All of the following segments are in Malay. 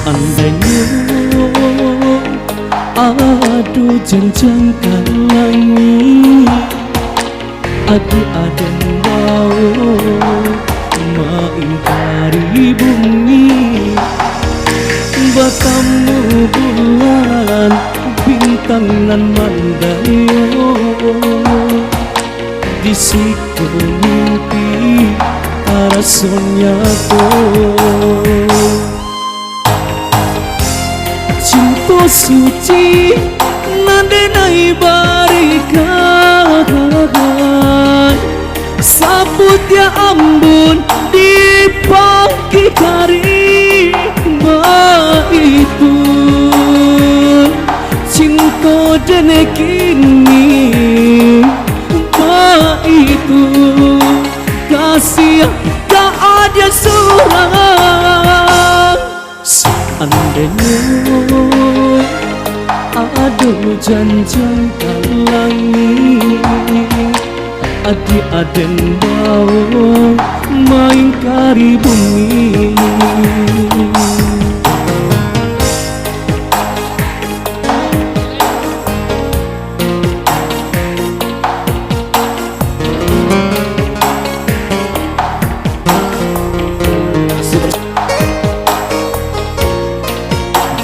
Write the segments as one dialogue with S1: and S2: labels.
S1: Seandainya adu jenjangkan langit, adu-adun bau mengingkari bumi, batamu bulan bintang nan mandayo, di situ mimpi rasanya cinta suci nandenai barikan sabut ya ambun di pagi hari itu cinta dan kini itu kasih tak ada seorang. Seandainya adu janjangkan langit, adi-aden bau mengingkari bumi.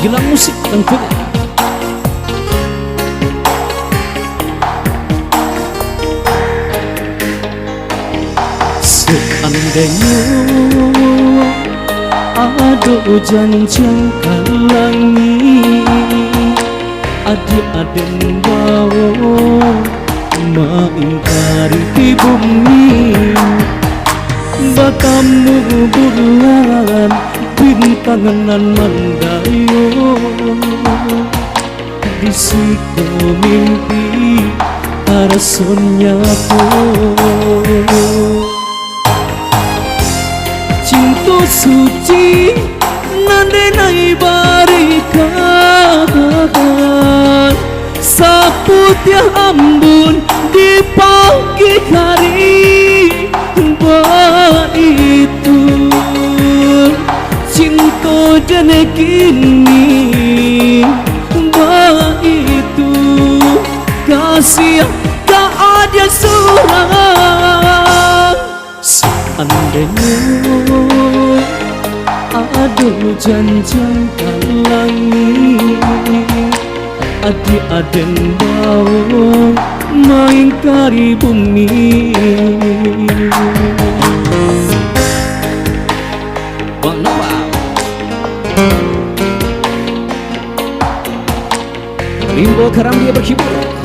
S1: Gila musik tentunya. Seandainya ada janjangkan langit, adi-aden bau mengingkari bumi, batamu bulan bintang nan mandayo, di situ mimpi rasanya cinta suci nandenai barikan saput ya ambun di pagi hari itu cinta dan kini itu kasih tak ada seorang. Seandainya ada janjangkan langit, adi-aden bau mengingkari bumi. Bang Noah Limbo Karam dia berhibur.